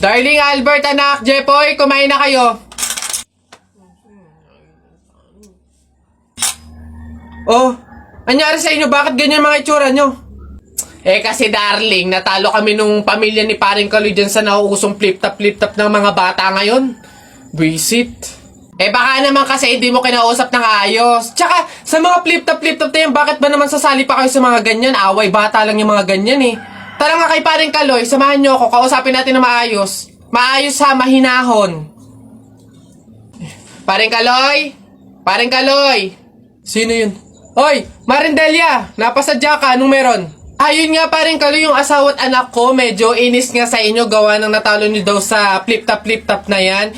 Darling Albert, anak, Jepoy, kumain na kayo. Oh, anyari sa inyo? Bakit ganyan mga itsura nyo? Kasi darling, natalo kami nung pamilya ni Paring Kaloy dyan sa nauusong flip-top ng mga bata ngayon. Visit. Baka naman kasi hindi mo kinausap ng ayos. Tsaka, sa mga flip-top na yan, bakit ba naman sasali pa kayo sa mga ganyan? Away, bata lang yung mga ganyan eh. Tara nga kay Paring Kaloy, samahan nyo ako, kausapin natin na maayos. Maayos ha, mahinahon. Paring Kaloy? Paring Kaloy? Sino yun? Hoy, Marindelia, napasadya ka, anong meron? Ayun nga Paring Kaloy, yung asawa at anak ko, medyo inis nga sa inyo, gawa ng natalo nyo daw sa flip-top na yan.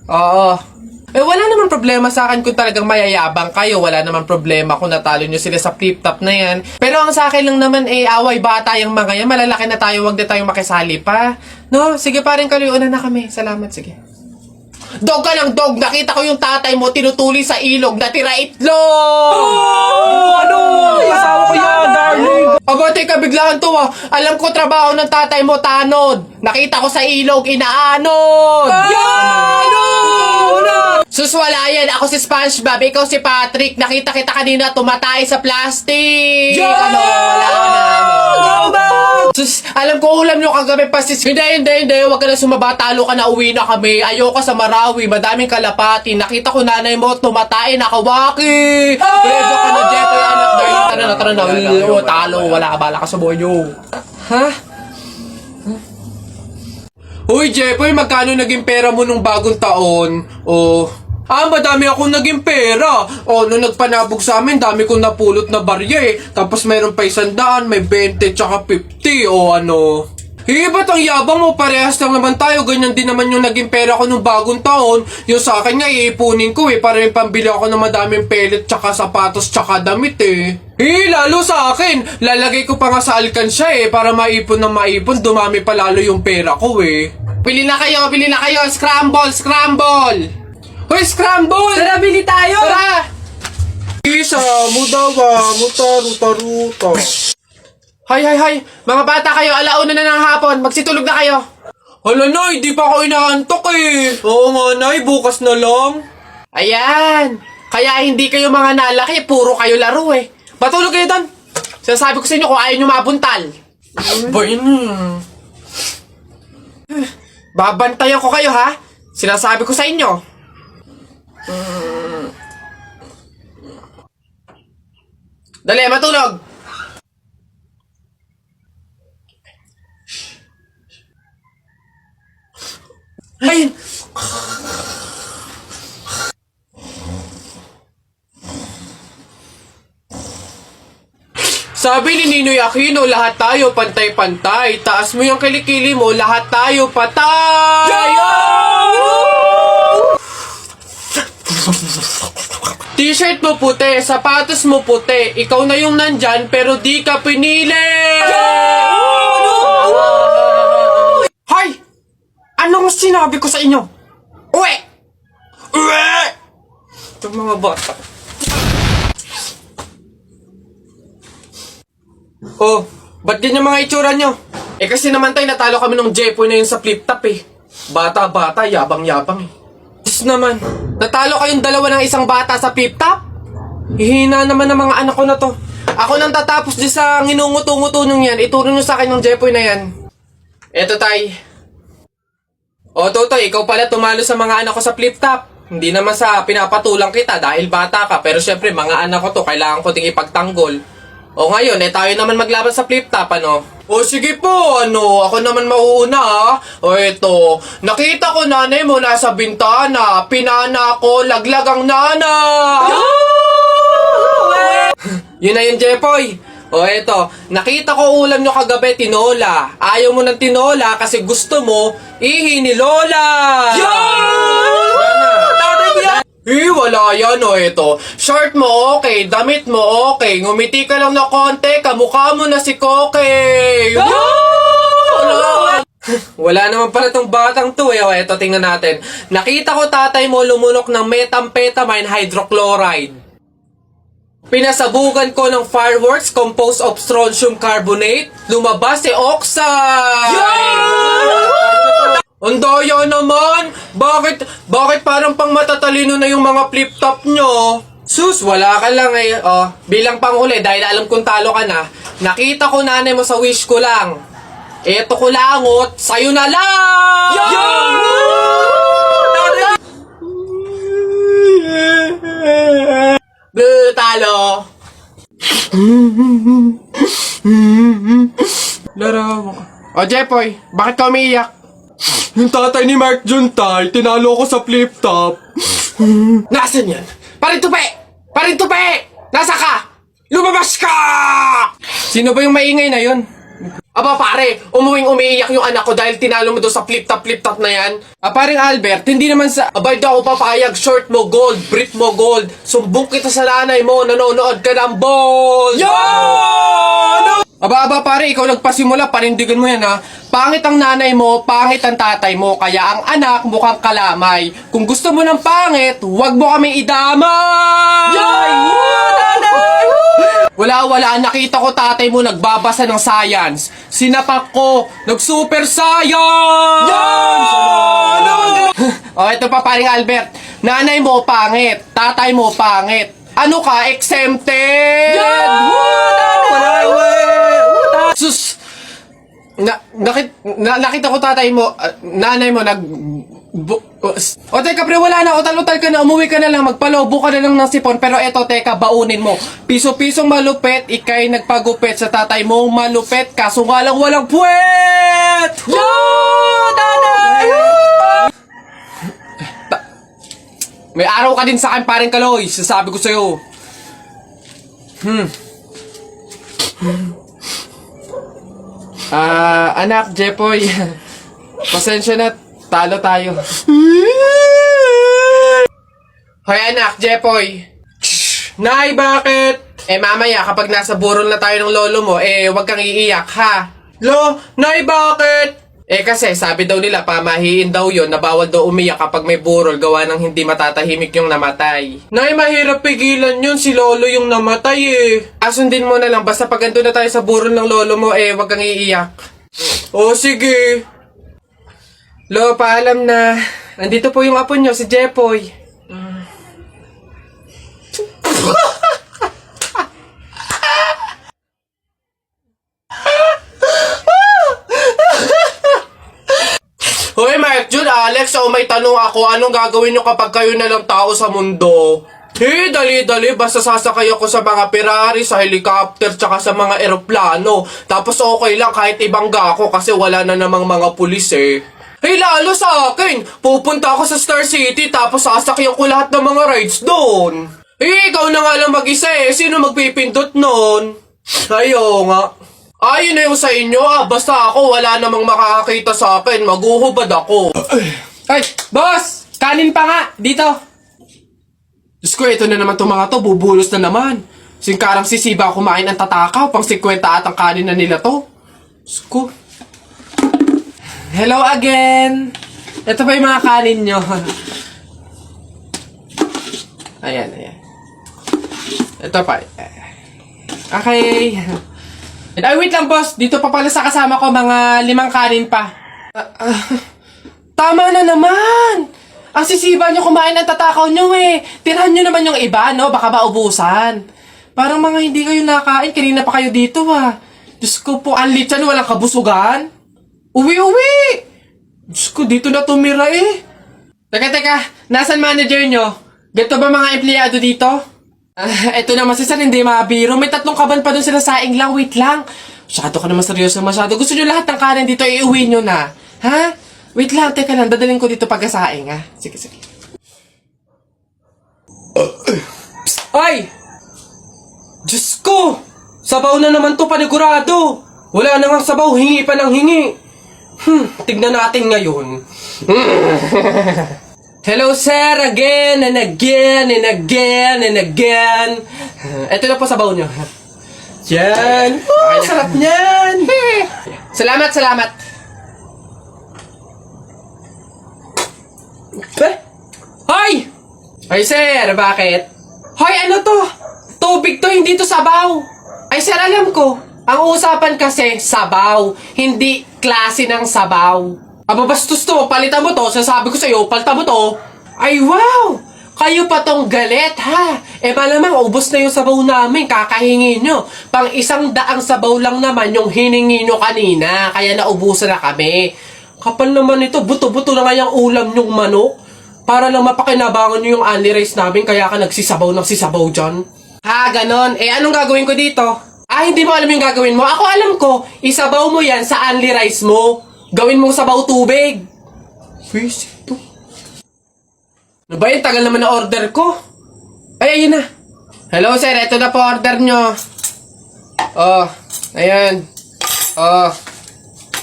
Oo. Wala naman problema sa akin kung talagang mayayabang kayo. Wala naman problema kung natalo nyo sila sa flip-top na yan. Pero ang sa akin lang naman away bata yung mga yan. Malalaki na tayo, wag na tayong makisali pa. No? Sige Paring Kaloy, una na kami. Salamat, sige. Dog ka ng dog! Nakita ko yung tatay mo tinutuli sa ilog na tira itlog! Asawa ko yan, darling! Abate ka, biglaan to Alam ko trabaho ng tatay mo, tanod. Nakita ko sa ilog, inaanod! Sus, wala yan. Ako si SpongeBob, ikaw si Patrick. Nakita kita kanina tumatay sa plastic. Wala na. Sus, alam ko ulam nyo kagabi pa sis. Hindi. Huwag ka na sumaba. Talo ka na, uwi na kami. Ayoko sa Marawi. Madaming kalapati. Nakita ko nanay mo tumatay. Nakawaki. Predo ka na, Jepoy, anak. Tara na. Talo. Wala ka, bala ka sa buhay nyo. Ha? Uy, Jepoy, magkano naging pera mo nung bagong taon? Madami akong naging pera. Nung nagpanabog sa amin, dami kong napulot na barya Tapos mayroon pa 100, may 20, tsaka 50, ba't ang yabang mo? Parehas lang naman tayo. Ganyan din naman yung naging pera ko nung bagong taon. Yung sa akin nga, iipunin ko para yung pambili ako ng madaming pellet, tsaka sapatos, tsaka damit lalo sa akin. Lalagay ko pa nga sa alkansya para maipon ng maipon. Dumami pa lalo yung pera ko Pili na kayo. Scramble! Hoy, scramble! Tara, bili tayo! Tara! Isa, mudawa, ruta. Hay! Mga bata kayo, alauna na ng hapon. Magsitulog na kayo. Hala, Nay, di pa ako inaantok Oo nga, Nay, bukas na lang. Ayan. Kaya hindi kayo mga nalaki, puro kayo laro Matulog kayo doon. Sinasabi ko sa inyo kung ayaw nyo mabuntal. Babantayan ko kayo, ha? Sinasabi ko sa inyo. Dali, matulog! Ayun! Sabi ni Ninoy Aquino, lahat tayo pantay-pantay. Taas mo yung kilikili mo, lahat tayo patay! T-shirt mo puti, sapatos mo puti. Ikaw na yung nandyan, pero di ka pinili! Hay! Anong sinabi ko sa inyo? Uwe! Itong mga bata. Ba't ganyan mga itsura nyo? Kasi naman tayo natalo kami ng Jepoy na yun sa flip-top Bata-bata, yabang-yabang Diyos naman, natalo kayong dalawa ng isang bata sa flip-top? Hihina naman ng mga anak ko na to. Ako nang tatapos di sa nginunguto-nguto nyo yan. Ituro nyo sa akin ng Jepoy na yan. Eto tay. Totoy, ikaw pala tumalo sa mga anak ko sa flip-top. Hindi naman sa pinapatulang kita dahil bata ka. Pero syempre, mga anak ko to, kailangan ko ting ipagtanggol. Ngayon, tayo naman maglaban sa flip-top, sige po, ako naman mauuna, eto, nakita ko nanay mo nasa bintana, pinana ko, laglag ang nana! Yun na yun, Jepoy. Eto, nakita ko ulam nyo kagabi, tinola. Ayaw mo ng tinola kasi gusto mo, ihi ni Lola! Wala yan eto. Short mo okay, damit mo okay, ngumiti ka lang na konti, kamukha mo na si Koke. Wala naman pala tong batang to Eto, tingnan natin. Nakita ko tatay mo lumunok ng methamphetamine hydrochloride. Pinasabugan ko ng fireworks composed of strontium carbonate. Lumabas si oxide! Ang daya naman! Bakit parang pang matatalino na yung mga flip-top nyo? Sus, wala ka lang eh. Oh, bilang panghuli, dahil alam kong talo ka na, nakita ko nanay mo sa wish ko lang. Eto ko langot, sa'yo na lang! Talo! Laro ka. O, Jepoy, bakit ka umiiyak? Yung tatay ni Mark Juntay, tinalo ko sa flip top. Nasaan yan? Parintupi! Parintupi! Nasa ka? Lumabas ka! Sino ba yung maingay na yun? Aba pare, umiiyak yung anak ko dahil tinalo mo doon sa flip-top na yan. Paring Albert, hindi naman sa... Abay daw ako papayag, short mo gold, brief mo gold. Sumbong kita sa nanay mo, nanonood ka ng ball! Aba pare, ikaw nagpasimula, panindigan mo yan ha. Pangit ang nanay mo, pangit ang tatay mo, kaya ang anak mukhang kalamay. Kung gusto mo ng pangit, huwag mo kami idamay! Wala, nakita ko tatay mo nagbabasa ng science. Sinapak ko, nag-super science! O, ito pa paring Albert. Nanay mo pangit, tatay mo pangit. Ano ka, exempted? Sus! Nakita ko tatay mo, nanay mo o teka pre, wala na, utal-utal ka na, umuwi ka na lang, magpalobo ka na lang ng sipon, pero eto teka, baunin mo. Piso-pisong malupet, ikay nagpagupit sa tatay mo, malupet, kaso nga lang walang puwet! May araw ka din sa akin, paring Kaloy, sasabi ko sa'yo. Anak, Jepoy, pasensya na, talo tayo. Hoy anak, Jepoy. Nay, bakit? Mamaya, kapag nasa burol na tayo ng lolo mo, wag kang iiyak, ha? Nay, bakit? Kasi sabi daw nila, pamahiin daw yon na bawal daw umiyak kapag may burol gawa ng hindi matatahimik yung namatay. Nay, mahirap pigilan yun, si lolo yung namatay Asundin mo na lang, basta pag ando na tayo sa burol ng lolo mo, wag kang iiyak. O, sige. Lo, paalam na. Nandito po yung apo nyo, si Jepoy. Hoy, Mark Jun, Alex, may tanong ako. Anong gagawin nyo kapag kayo na lang tao sa mundo? Dali-dali, basta sasakay ako sa mga Ferrari, sa helicopter, tsaka sa mga eroplano. Tapos okay lang kahit ibangga ako kasi wala na namang mga pulis lalo sa akin. Pupunta ako sa Star City tapos sasakyan ko lahat ng mga rides doon. Ikaw na nga lang mag-isa Sino magpipindot nun? Ayo nga. Ayun na yung sa inyo basta ako wala namang makakakita sa akin. Maguhubad ako. Ay, boss! Kanin pa nga! Dito! Diyos ko, ito na naman itong mga to. Bubulos na naman. Singkarang sisiba kumain ang tatakaw. Pang 50 at ang kanin na nila to. Diyos ko. Hello again! Ito pa yung mga kanin nyo. Ayan. Ito pa. Okay. Ay, wait lang, boss. Dito pa pala sa kasama ko, mga 5 kanin pa. Tama na naman! Ang sisiba nyo kumain ang tatakaw nyo Tirahan nyo naman yung iba, no? Baka maubusan. Parang mga hindi kayo nakain. Kanina pa kayo dito, Diyos ko po, ang litsan, walang kabusugan. Uwi! Diyos ko, dito na tumira Teka, nasan manager nyo? Ganito ba mga empleyado dito? Eto naman si San, hindi mabiro. May 3 kaban pa dun sila saing lang. Wait lang. Masyado ka naman seryoso masyado. Gusto nyo lahat ng kanin dito, iuwi nyo na. Ha? Wait lang, teka lang. Dadalhin ko dito pagkasaing, ha? Sige. Psst! Ay! Diyos ko! Sabaw na naman to, panigurado. Wala na nga sabaw, hingi pa ng hingi. Tignan natin ngayon. Hello, sir, again and again and again and again. Ito na po sabaw nyo. Yan. Sarap niyan. Salamat. Hoy! Ay, sir, bakit? Hoy, ano to? Tubig to, hindi to sabaw. Ay, sir, alam ko. Ang usapan kasi, sabaw. Hindi klase ng sabaw. Aba bastos to, palitan mo to. Sasabi ko sa'yo, palitan mo to. Ay wow! Kayo pa tong galit ha? Eh malamang ubos na yung sabaw namin, kakahingi nyo. Pang 100 sabaw lang naman yung hiningi nyo kanina, kaya naubusan na kami. Kapal naman ito, buto-buto na nga yung ulam nyong manok. Para lang mapakinabangan nyo yung only rice namin, kaya ka nagsisabaw ng sisabaw dyan. Ha, ganon. Eh anong gagawin ko dito? Ah, hindi mo alam yung gagawin mo? Ako alam ko, isabaw mo yan sa only rice mo. Gawin mong sabaw tubig. Visit to. Ano ba yun? Tagal naman na order ko. Ay, ayun na. Hello, sir. Ito na po order nyo. Oh, ayan. Oh,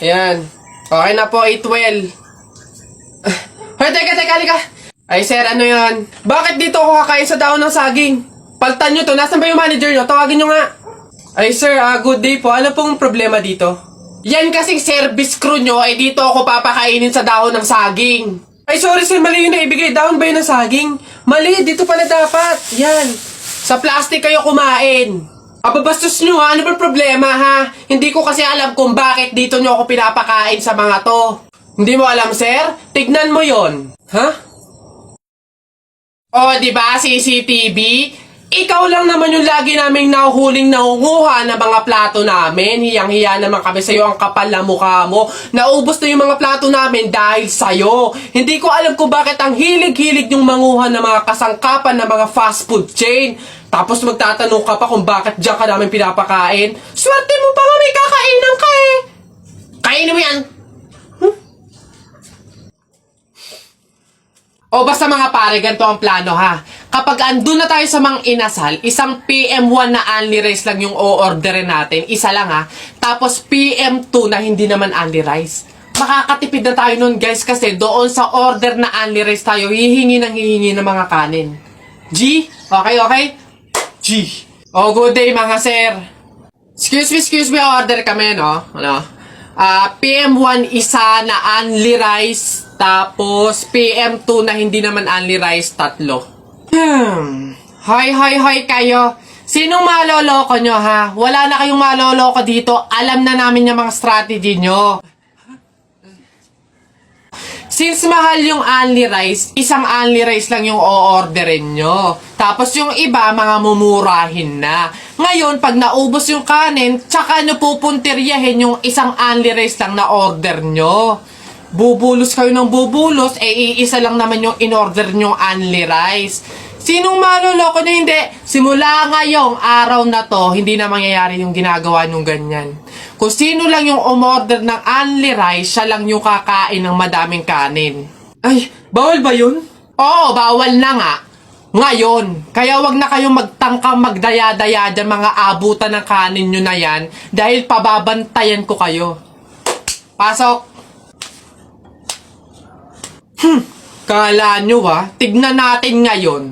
ayan. Okay na po, 812. Hoy, teka, halika. Ay, sir, ano yun? Bakit dito ako kakain sa dahon ng saging? Paltan nyo to. Nasaan ba yung manager nyo? Tawagin nyo nga. Ay, sir, good day po. Ano pong problema dito? Yan kasing service crew nyo, ay dito ako papakainin sa dahon ng saging. Ay, sorry sir, mali yun na ibigay. Dahon ba yun ng saging? Mali, dito pala dapat. Yan. Sa plastic kayo kumain. Ababastos nyo ha, ano ba problema ha? Hindi ko kasi alam kung bakit dito nyo ako pinapakain sa mga to. Hindi mo alam sir? Tignan mo yon. Ha? Oh, di ba CCTV? Ikaw lang naman yung lagi naming nahuhuling nangunguha ng mga plato namin. Hiyang-hiya naman kami sa'yo, ang kapal na mukha mo. Naubos na yung mga plato namin dahil sa'yo. Hindi ko alam kung bakit ang hilig-hilig yung manguha ng mga kasangkapan ng mga fast food chain. Tapos magtatanong ka pa kung bakit diyan ka namin pinapakain. Swerte mo pa nga may kakainan ka eh. Kainin mo yan. O basta mga pare, ganito ang plano ha. Kapag andun na tayo sa Mang Inasal, isang PM1 na only rice lang yung o-orderin natin. Isa lang ha. Tapos PM2 na hindi naman only rice. Makakatipid na tayo nun guys kasi doon sa order na only rice tayo, hihingi ng mga kanin. G? Okay? G. Oh, good day mga sir. Excuse me, order kami no? Ano? PM1 isa na only rice. Tapos, PM2 na hindi naman only rice, 3. Hoy kayo. Sinong maloloko nyo, ha? Wala na kayong maloloko dito. Alam na namin yung mga strategy nyo. Since mahal yung only rice, isang only rice lang yung o-orderin nyo. Tapos yung iba, mga mumurahin na. Ngayon, pag naubos yung kanin, tsaka nyo pupuntiryahin yung isang only rice lang na order nyo. Bubulos kayo ng bubulos, iisa lang naman yung in-order nyong only rice. Sinong maloloko nyo? Hindi. Simula ngayong araw na to, hindi na mangyayari yung ginagawa nyong ganyan. Kung sino lang yung umorder ng only rice, siya lang yung kakain ng madaming kanin. Ay, bawal ba yun? Oo, bawal na nga. Ngayon, kaya wag na kayong magtangkang magdaya-daya dyan mga abutan ng kanin nyo na yan dahil pababantayan ko kayo. Pasok! Kala nyo tignan natin ngayon.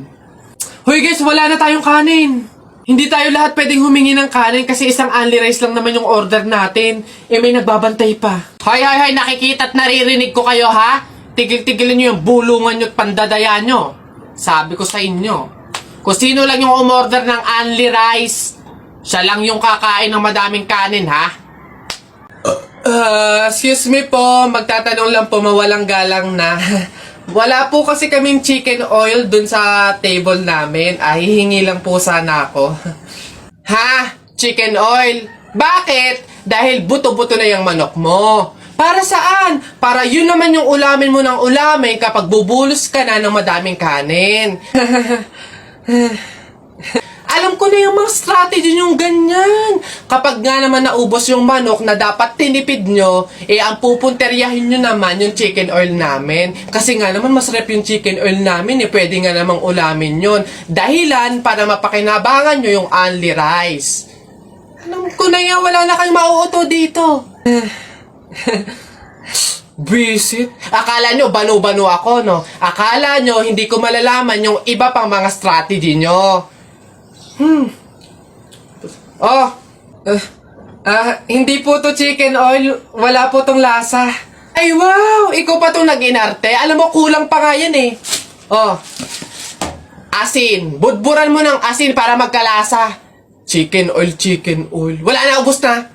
Hoy guys, wala na tayong kanin. Hindi tayo lahat pwedeng humingi ng kanin kasi isang only rice lang naman yung order natin. Eh may nagbabantay pa. Hoy, nakikita at naririnig ko kayo ha? Tigil-tigilin nyo yung bulungan nyo at pandadaya nyo. Sabi ko sa inyo, kung sino lang yung umorder ng only rice, siya lang yung kakain ng madaming kanin ha? Excuse me po, magtatanong lang po, mawalang galang na. Wala po kasi kaming chicken oil dun sa table namin. Hihingi lang po sana ako. Ha? Chicken oil? Bakit? Dahil buto-buto na yung manok mo. Para saan? Para yun naman yung ulamin mo ng ulamin kapag bubulos ka na ng madaming kanin. Alam ko na yung mga strategy nyong ganyan. Kapag nga naman naubos yung manok na dapat tinipid nyo, ang pupunteryahin nyo naman yung chicken oil namin. Kasi nga naman masarap yung chicken oil namin, pwede nga namang ulamin yun. Dahilan para mapakinabangan nyo yung only rice. Alam ko na yan, wala na kayong mauuto dito. Visit? Akala nyo banu-banu ako, no? Akala nyo hindi ko malalaman yung iba pang mga strategy nyo. Hindi po to chicken oil. Wala po tong lasa. Ay wow, ikaw pa tong nag-inarte. Alam mo, kulang pa nga yan eh. Asin. Budburan mo ng asin para magkalasa. Chicken oil. Wala na, ubos na.